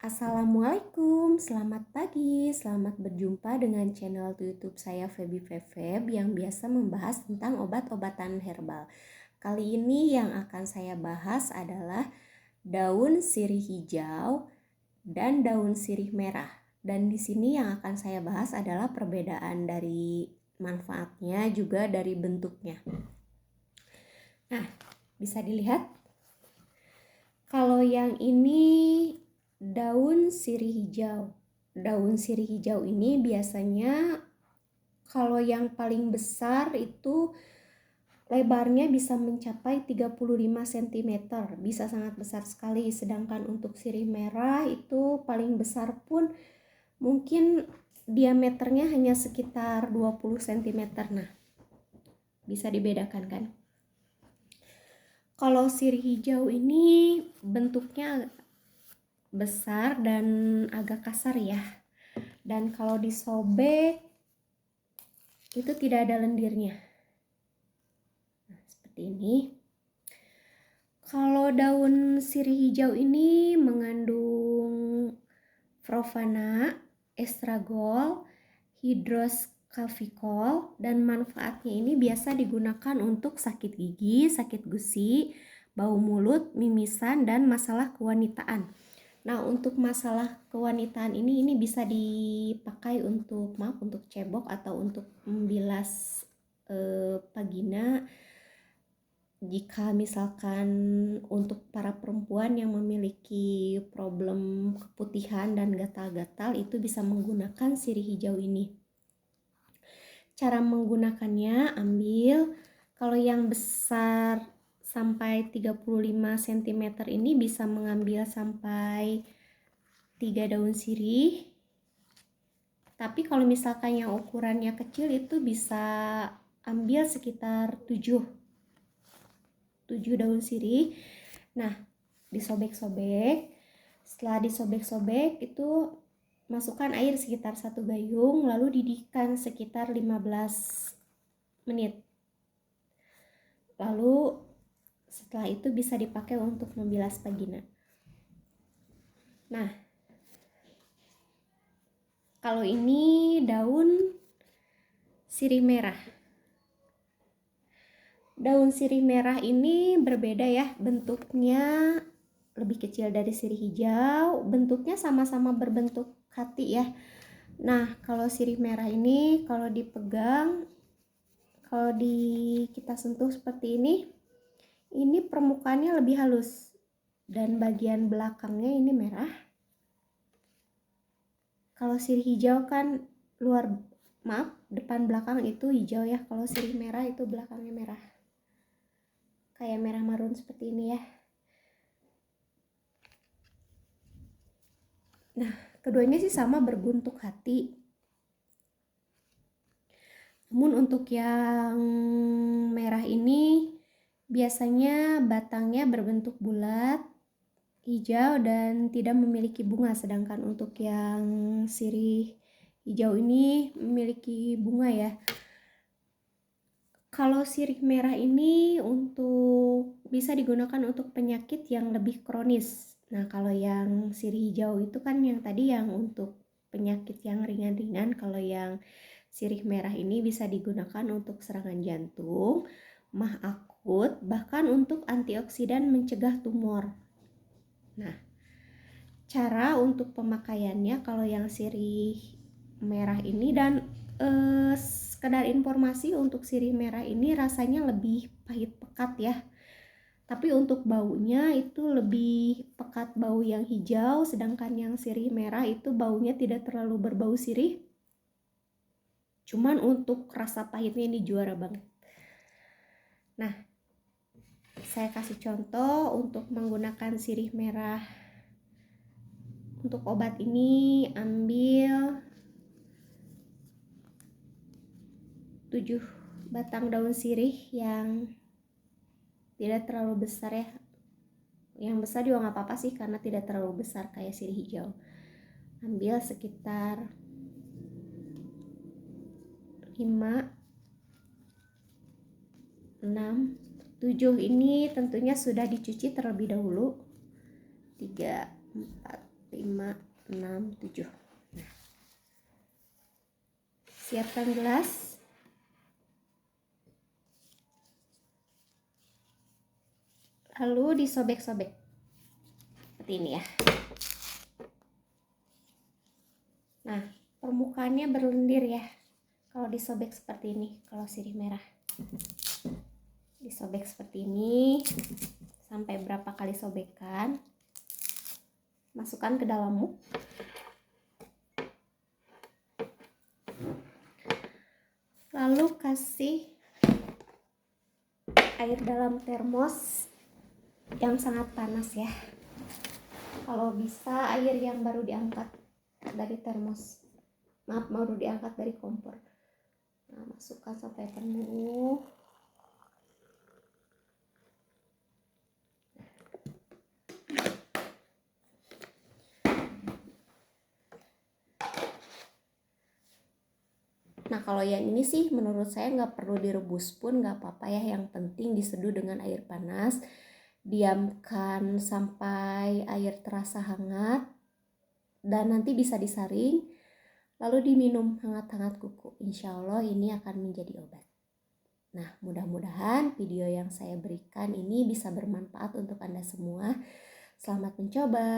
Assalamualaikum, selamat pagi, selamat berjumpa dengan channel YouTube saya Feby Fefeb yang biasa membahas tentang obat-obatan herbal. Kali ini yang akan saya bahas adalah daun sirih hijau dan daun sirih merah. Dan di sini yang akan saya bahas adalah perbedaan dari manfaatnya juga dari bentuknya. Nah, bisa dilihat kalau yang ini daun sirih hijau. Daun sirih hijau ini biasanya kalau yang paling besar itu lebarnya bisa mencapai 35 cm, bisa sangat besar sekali. Sedangkan untuk sirih merah itu paling besar pun mungkin diameternya hanya sekitar 20 cm. Nah, bisa dibedakan kan? Kalau sirih hijau ini bentuknya besar dan agak kasar ya. Dan kalau disobek itu tidak ada lendirnya. Nah, seperti ini. Kalau daun sirih hijau ini mengandung profana, estragol, hidroskalvikol, dan manfaatnya ini biasa digunakan untuk sakit gigi, sakit gusi, bau mulut, mimisan, dan masalah kewanitaan. Nah, untuk masalah kewanitaan ini bisa dipakai untuk cebok atau untuk membilas vagina. Jika misalkan untuk para perempuan yang memiliki problem keputihan dan gatal-gatal itu bisa menggunakan sirih hijau ini. Cara menggunakannya, ambil kalau yang besar sampai 35 cm ini bisa mengambil sampai 3 daun sirih. Tapi kalau misalkan yang ukurannya kecil itu bisa ambil sekitar 7 daun sirih. Nah, disobek-sobek. Setelah disobek-sobek itu masukkan air sekitar 1 gayung, lalu didihkan sekitar 15 menit. Lalu setelah itu bisa dipakai untuk membilas vagina. Nah, kalau ini daun sirih merah. Daun sirih merah ini berbeda ya, bentuknya lebih kecil dari sirih hijau, bentuknya sama-sama berbentuk hati ya. Nah, kalau sirih merah ini kalau dipegang, kalau kita sentuh seperti ini permukaannya lebih halus dan bagian belakangnya ini merah. Kalau sirih hijau kan depan belakang itu hijau ya. Kalau sirih merah itu belakangnya merah. Kayak merah marun seperti ini ya. Nah, keduanya sih sama berbentuk hati. Namun untuk yang merah ini biasanya batangnya berbentuk bulat, hijau dan tidak memiliki bunga. Sedangkan untuk yang sirih hijau ini memiliki bunga ya. Kalau sirih merah ini bisa digunakan untuk penyakit yang lebih kronis. Nah, kalau yang sirih hijau itu kan yang tadi yang untuk penyakit yang ringan-ringan. Kalau yang sirih merah ini bisa digunakan untuk serangan jantung, mah akut, bahkan untuk antioksidan mencegah tumor. Nah, cara untuk pemakaiannya kalau yang sirih merah ini dan sekedar informasi untuk sirih merah ini rasanya lebih pahit pekat ya. Tapi untuk baunya itu lebih pekat bau yang hijau, sedangkan yang sirih merah itu baunya tidak terlalu berbau sirih. Cuman untuk rasa pahitnya ini juara banget. Nah, saya kasih contoh untuk menggunakan sirih merah. Untuk obat ini ambil 7 batang daun sirih yang tidak terlalu besar ya. Yang besar juga nggak apa-apa sih karena tidak terlalu besar kayak sirih hijau. Ambil sekitar 5, 6, 7 ini tentunya sudah dicuci terlebih dahulu. 3, 4, 5, 6, 7. Nah, siapkan gelas. Lalu disobek-sobek. Seperti ini ya. Nah, permukaannya berlendir ya. Kalau disobek seperti ini, kalau sirih merah. Disobek seperti ini sampai berapa kali sobekan. Masukkan ke dalam muk. Lalu kasih air dalam termos yang sangat panas ya. Kalau bisa air yang baru diangkat dari termos. Maaf, baru diangkat dari kompor. Nah, masukkan sampai penuh. Nah, kalau yang ini sih menurut saya nggak perlu direbus pun nggak apa-apa ya. Yang penting diseduh dengan air panas. Diamkan sampai air terasa hangat. Dan nanti bisa disaring. Lalu diminum hangat-hangat kuku. Insya Allah ini akan menjadi obat. Nah, mudah-mudahan video yang saya berikan ini bisa bermanfaat untuk Anda semua. Selamat mencoba.